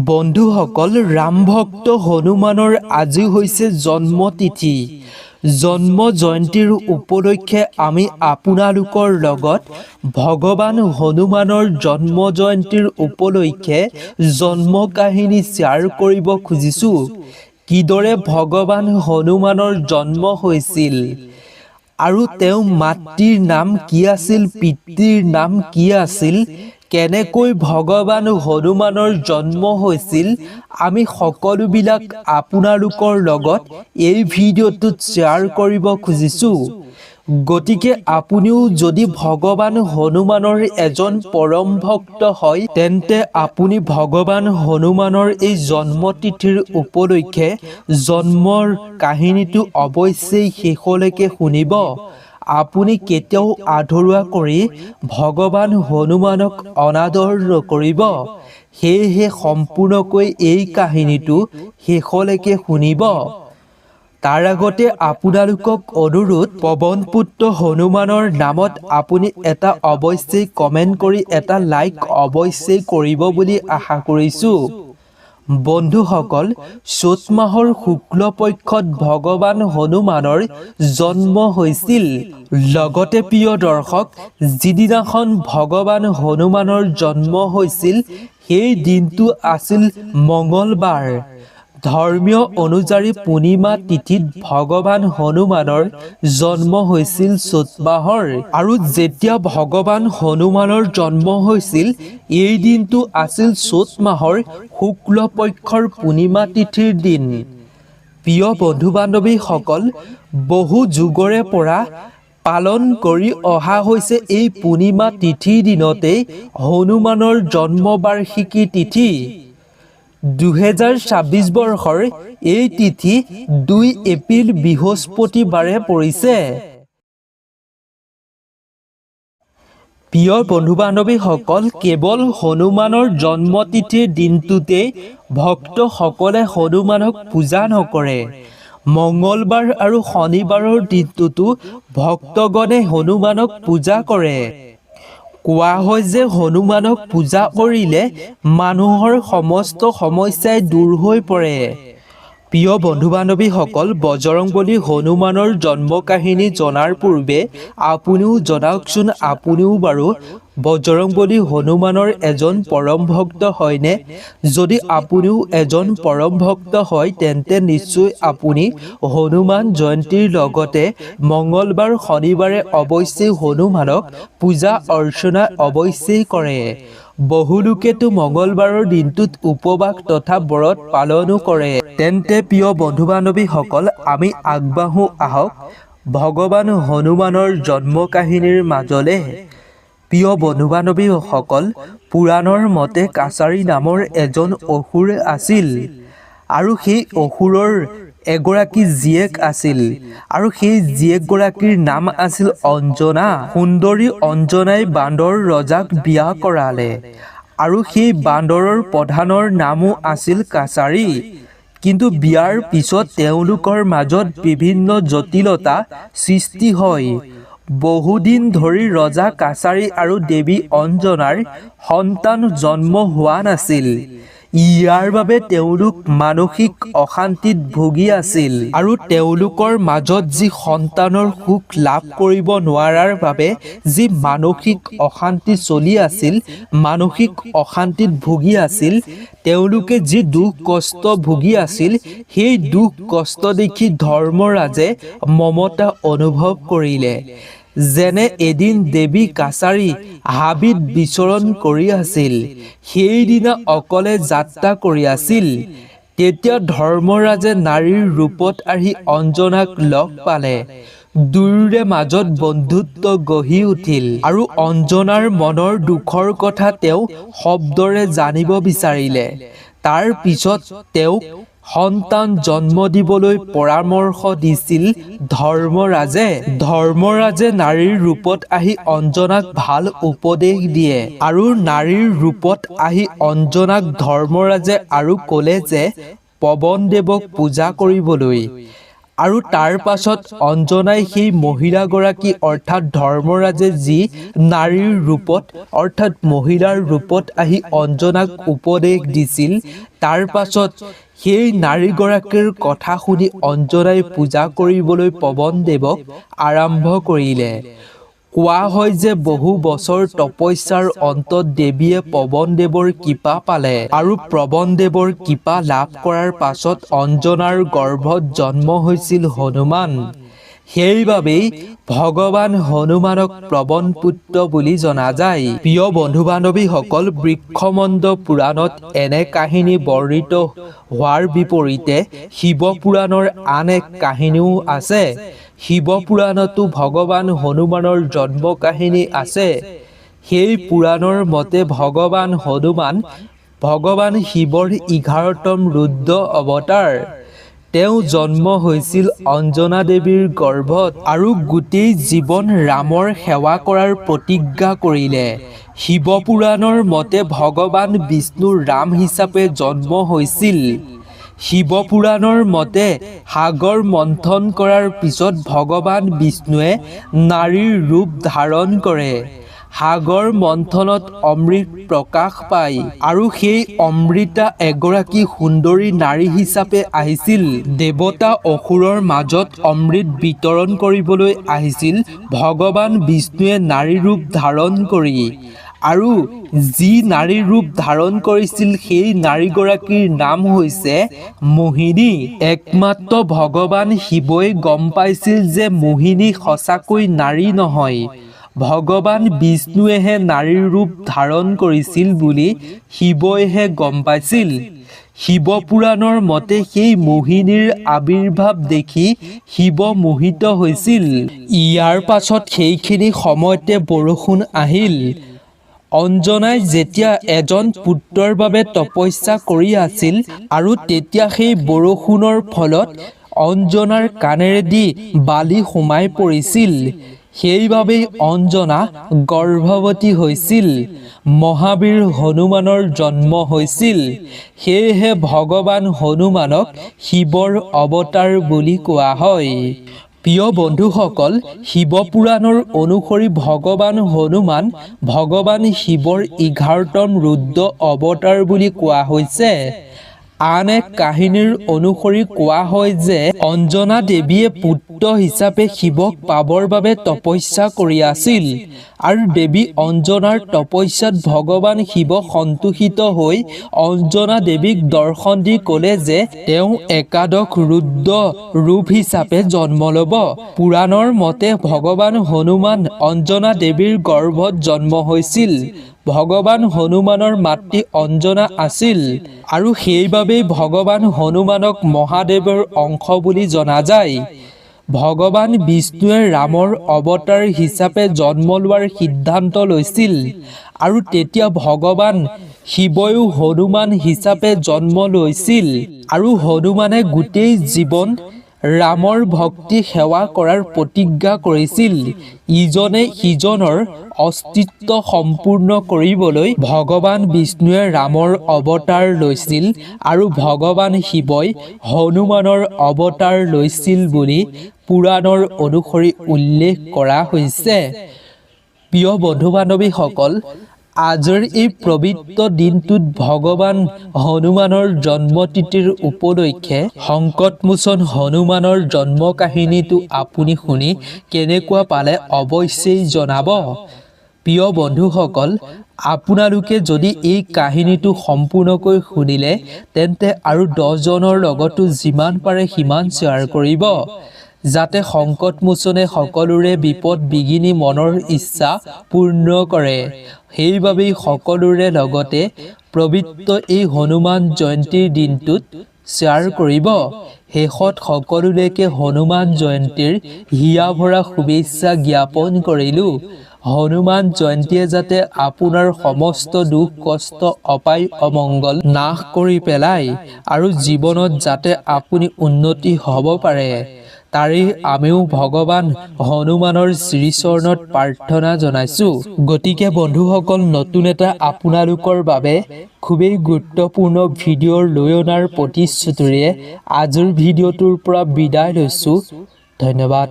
বন্ধুসকল, ৰাম ভক্ত হনুমানৰ আজি হৈছে জন্মতিথি। জন্ম জয়ন্তীৰ উপলক্ষে আমি আপোনালোকৰ লগত ভগৱান হনুমানৰ জন্ম জয়ন্তীৰ উপলক্ষে জন্ম কাহিনী শ্বেয়াৰ কৰিব খুজিছোঁ। কিদৰে ভগৱান হনুমানৰ জন্ম হৈছিল আৰু তেওঁ মাতৃৰ নাম কি আছিল, পিতৃৰ নাম কি আছিল, কেনেকৈ ভগৱান হনুমানৰ জন্ম হৈছিল, আমি সকলোবিলাক আপোনালোকৰ লগত এই ভিডিঅ'টোত শ্বেয়াৰ কৰিব খুজিছোঁ। গতিকে আপুনিও যদি ভগৱান হনুমানৰ এজন পৰম ভক্ত হয়, তেন্তে আপুনি ভগৱান হনুমানৰ এই জন্মতিথিৰ উপলক্ষে জন্মৰ কাহিনীটো অৱশ্যেই শেষলৈকে শুনিব। আপুনি কেতিয়াও আধৰুৱা কৰি ভগৱান হনুমানক অনাদৰ নকৰিব। সেয়েহে সম্পূৰ্ণকৈ এই কাহিনীটো শেষলৈকে শুনিব। তাৰ আগতে আপোনালোকক অনুৰোধ, পৱন পুত্ৰ হনুমানৰ নামত আপুনি এটা অৱশ্যেই কমেণ্ট কৰি এটা লাইক অৱশ্যেই কৰিব বুলি আশা কৰিছোঁ। বন্ধুসকল, চ'ত মাহৰ শুক্ল পক্ষত ভগৱান হনুমানৰ জন্ম হৈছিল। লগতে প্ৰিয় দৰ্শক, যিদিনাখন ভগৱান হনুমানৰ জন্ম হৈছিল সেই দিনটো আছিল মঙলবাৰ। ধৰ্মীয় অনুযায়ী পূৰ্ণিমা তিথিত ভগৱান হনুমানৰ জন্ম হৈছিল চ'ত মাহৰ। আৰু যেতিয়া ভগৱান হনুমানৰ জন্ম হৈছিল এই দিনটো আছিল চ'ত মাহৰ শুক্ল পক্ষৰ পূৰ্ণিমা তিথিৰ দিন। প্ৰিয় বন্ধু বান্ধৱীসকল, বহু যুগৰে পৰা পালন কৰি অহা হৈছে এই পূৰ্ণিমা তিথিৰ দিনতেই হনুমানৰ জন্ম বাৰ্ষিকী তিথি। 2026 বৰ্ষৰ এই তিথি 2 এপ্ৰিল বৃহস্পতিবাৰে পৰিছে। প্ৰিয় বন্ধু বান্ধৱীসকল, কেৱল হনুমানৰ জন্মতিথিৰ দিনটোতেই ভক্তসকলে হনুমানক পূজা নকৰে। মঙলবাৰ আৰু শনিবাৰৰ দিনটোতো ভক্তগণে হনুমানক পূজা কৰে। কোৱা হয় যে হনুমানক পূজা কৰিলে মানুহৰ সমস্ত সমস্যাই দূৰ হৈ পৰে। প্ৰিয় বন্ধু বান্ধৱীসকল, বজৰংবলী হনুমানৰ জন্ম কাহিনী জনাৰ পূৰ্বে আপুনিও জনাওকচোন, আপুনিও বাৰু বজৰংবলী হনুমানৰ এজন পৰম ভক্ত হয়নে? যদি আপুনিও এজন পৰম ভক্ত হয় তেন্তে নিশ্চয় আপুনি হনুমান জয়ন্তীৰ লগতে মঙলবাৰ শনিবাৰে অৱশ্যেই হনুমানক পূজা অৰ্চনা অৱশ্যেই কৰে। বহুলোকেতো মঙলবাৰৰ দিনটোত উপবাস তথা ব্ৰত পালনো কৰে। তেন্তে প্ৰিয় বন্ধু বান্ধৱীসকল, আমি আগবাঢ়ো আহক ভগৱান হনুমানৰ জন্ম কাহিনীৰ মাজলে। প্ৰিয় বন্ধু বান্ধৱীসকল, পুৰাণৰ মতে কাছাৰী নামৰ এজন অসুৰ আছিল আৰু সেই অসুৰৰ এগৰাকী জীয়েক আছিল আৰু সেই জীয়েকগৰাকীৰ নাম আছিল অঞ্জনা। সুন্দৰী অঞ্জনাই বান্দৰ ৰজাক বিয়া কৰালে আৰু সেই বান্দৰৰ প্ৰধানৰ নামো আছিল কাছাৰী। কিন্তু বিয়াৰ পিছত তেওঁলোকৰ মাজত বিভিন্ন জটিলতা সৃষ্টি হয়। বহুদিন ধৰি ৰজা কাছাৰী আৰু দেৱী অঞ্জনাৰ সন্তান জন্ম হোৱা নাছিল। ইয়াৰ বাবে তেওঁলোক মানসিক অশান্তিত ভুগি আছিল আৰু তেওঁলোকৰ মাজত যি সন্তানৰ সুখ লাভ কৰিব নোৱাৰাৰ বাবে যি মানসিক অশান্তি চলি আছিল, মানসিক অশান্তিত ভুগি আছিল, তেওঁলোকে যি দুখ কষ্ট ভুগি আছিল, সেই দুখ কষ্ট দেখি ধৰ্মৰাজে মমতা অনুভৱ কৰিলে। যেনে এদিন দেৱী কাছাৰী হাবিত বিচৰণ কৰি আছিল, সেইদিনা অকলে যাত্ৰা কৰি আছিল। তেতিয়া ধৰ্মৰাজে নাৰীৰ ৰূপত আহি অঞ্জনাক লগ পালে। দুয়োৰে মাজত বন্ধুত্ব গঢ়ি উঠিল আৰু অঞ্জনাৰ মনৰ দুখৰ কথা তেওঁ শব্দৰে জানিব বিচাৰিলে। তাৰ পিছত তেওঁক সন্তান জন্ম দিবলৈ পৰামৰ্শ দিছিল ধৰ্মৰাজে। ধৰ্মৰাজে নাৰীৰ ৰূপত আহি অঞ্জনাক ভাল উপদেশ দিয়ে আৰু নাৰীৰ ৰূপত আহি অঞ্জনাক ধৰ্মৰাজে আৰু ক'লে যে পৱনদেৱক পূজা কৰিবলৈ আৰু তাৰ পাছত অঞ্জনাই সেই মহিলাগৰাকী অৰ্থাৎ ধৰ্মৰাজে যি নাৰীৰ ৰূপত অৰ্থাৎ মহিলাৰ ৰূপত আহি অঞ্জনাক উপদেশ দিছিল, তাৰ পাছত সেই নাৰীগৰাকীৰ কথা শুনি অঞ্জনাই পূজা কৰিবলৈ পৱনদেৱক আৰম্ভ কৰিলে। কোৱা হয় যে বহু বছৰ তপস্যাৰ অন্তত দেৱীয়ে পৱনদেৱৰ কৃপা পালে আৰু পৱনদেৱৰ কৃপা লাভ কৰাৰ পাছত অঞ্জনাৰ গৰ্ভত জন্ম হৈছিল হনুমান। সেইবাবেই ভগৱান হনুমানক পৱন পুত্ৰ বুলি জনা যায়। প্ৰিয় বন্ধু বান্ধৱীসকল, বৃক্ষমণ্ড পুৰাণত এনে কাহিনী বৰ্ণিত হোৱাৰ বিপৰীতে শিৱ পুৰাণৰ আন এক কাহিনীও আছে। শিৱ পুৰাণতো ভগৱান হনুমানৰ জন্ম কাহিনী আছে। সেই পুৰাণৰ মতে ভগৱান হনুমান ভগৱান শিৱৰ 11তম ৰুদ্ৰ অৱতাৰ। তেওঁ জন্ম হৈছিল অঞ্জনা দেৱীৰ গৰ্ভত আৰু গোটেই জীৱন ৰামৰ সেৱা কৰাৰ প্ৰতিজ্ঞা কৰিলে। শিৱ পুৰাণৰ মতে ভগৱান বিষ্ণু ৰাম হিচাপে জন্ম হৈছিল। শিৱ পুৰাণৰ মতে সাগৰ মন্থন কৰাৰ পিছত ভগৱান বিষ্ণুৱে নাৰীৰ ৰূপ ধাৰণ কৰে। সাগৰ মন্থনত অমৃত প্ৰকাশ পায় আৰু সেই অমৃতা এগৰাকী সুন্দৰী নাৰী হিচাপে আহিছিল। দেৱতা অসুৰৰ মাজত অমৃত বিতৰণ কৰিবলৈ আহিছিল ভগৱান বিষ্ণুৱে নাৰী ৰূপ ধাৰণ কৰি। আৰু যি নাৰীৰ ৰূপ ধাৰণ কৰিছিল সেই নাৰীগৰাকীৰ নাম হৈছে মোহিনী। একমাত্ৰ ভগৱান শিৱই গম পাইছিল যে মোহিনী সঁচাকৈ নাৰী নহয়, ভগৱান বিষ্ণুৱেহে নাৰীৰ ৰূপ ধাৰণ কৰিছিল বুলি শিৱইহে গম পাইছিল। শিৱ পুৰাণৰ মতে সেই মোহিনীৰ আবিৰ্ভাৱ দেখি শিৱ মোহিত হৈছিল। ইয়াৰ পাছত সেইখিনি সময়তে বৰষুণ আহিল। অঞ্জনাই যেতিয়া এজন পুত্ৰৰ বাবে তপস্যা কৰি আছিল আৰু তেতিয়া সেই বৰষুণৰ ফলত অঞ্জনাৰ কাণেৰেদি বালি সোমাই পৰিছিল। সেইবাবেই অঞ্জনা গৰ্ভৱতী হৈছিল। মহাবীৰ হনুমানৰ জন্ম হৈছিল। সেয়েহে ভগৱান হনুমানক শিৱৰ অৱতাৰ বুলি কোৱা হয়। প্ৰিয় বন্ধুসকল, শিৱ পুৰাণৰ অনুসৰি ভগৱান হনুমান ভগৱান শিৱৰ 11তম ৰুদ্ৰ অৱতাৰ বুলি কোৱা হৈছে। আন এক কাহিনীৰ অনুসৰি কোৱা হয় যে অঞ্জনা দেৱীয়ে পুত্ৰ হিচাপে শিৱক পাবৰ বাবে তপস্যা কৰি আছিল আৰু দেৱী অঞ্জনাৰ তপস্যাত ভগৱান শিৱ সন্তুষ্ট হৈ অঞ্জনা দেৱীক দৰ্শন দি ক'লে যে তেওঁ একাদশ ৰুদ্ৰ ৰূপ হিচাপে জন্ম ল'ব। পুৰাণৰ মতে ভগৱান হনুমান অঞ্জনা দেৱীৰ গৰ্ভত জন্ম হৈছিল। ভগৱান হনুমানৰ মাতৃ অঞ্জনা আছিল আৰু সেইবাবেই ভগৱান হনুমানক মহাদেৱৰ অংশ বুলি জনা যায়। ভগৱান বিষ্ণুৱে ৰামৰ অৱতাৰ হিচাপে জন্ম লোৱাৰ সিদ্ধান্ত লৈছিল আৰু তেতিয়া ভগৱান শিৱইও হনুমান হিচাপে জন্ম লৈছিল আৰু হনুমানে গোটেই জীৱন ৰামৰ ভক্তি সেৱা কৰাৰ প্ৰতিজ্ঞা কৰিছিল। ইজনে সিজনৰ অস্তিত্ব সম্পূৰ্ণ কৰিবলৈ ভগৱান বিষ্ণুৱে ৰামৰ অৱতাৰ লৈছিল আৰু ভগৱান শিৱই হনুমানৰ অৱতাৰ লৈছিল বুলি পুৰাণৰ অনুসৰি উল্লেখ কৰা হৈছে। প্ৰিয় বন্ধু বান্ধৱীসকল, আজিৰ এই পবিত্ৰ দিনটোত ভগৱান হনুমানৰ জন্মতিথিৰ উপলক্ষে সংকটমোচন হনুমানৰ জন্ম কাহিনীটো আপুনি শুনি কেনেকুৱা পালে অৱশ্যেই জনাব। প্ৰিয় বন্ধুসকল, আপোনালোকে যদি এই কাহিনীটো সম্পূৰ্ণকৈ শুনিলে তেন্তে আৰু 10 জনৰ লগতো যিমান পাৰে সিমান শ্বেয়াৰ কৰিব, যাতে সংকটমোচনে সকলোৰে বিপদ বিঘিনি মনৰ ইচ্ছা পূৰ্ণ কৰে। সেইবাবেই সকলোৰে লগতে পবিত্ৰ এই হনুমান জয়ন্তীৰ দিনটোত শ্বেয়াৰ কৰিব। শেষত সকলোলৈকে হনুমান জয়ন্তীৰ হিয়া ভৰা শুভেচ্ছা জ্ঞাপন কৰিলোঁ। হনুমান জয়ন্তীয়ে যাতে আপোনাৰ সমস্ত দুখ কষ্ট অপায় অমংগল নাশ কৰি পেলায় আৰু জীৱনত যাতে আপুনি উন্নতি হ'ব পাৰে তাৰে আমিও ভগৱান হনুমানৰ শ্ৰীচৰণত প্ৰাৰ্থনা জনাইছোঁ। গতিকে বন্ধুসকল, নতুন এটা আপোনালোকৰ বাবে খুবেই গুৰুত্বপূৰ্ণ ভিডিঅ' লৈ অনাৰ প্ৰতিশ্ৰুতিৰে আজিৰ ভিডিঅ'টোৰ পৰা বিদায় লৈছোঁ। ধন্যবাদ।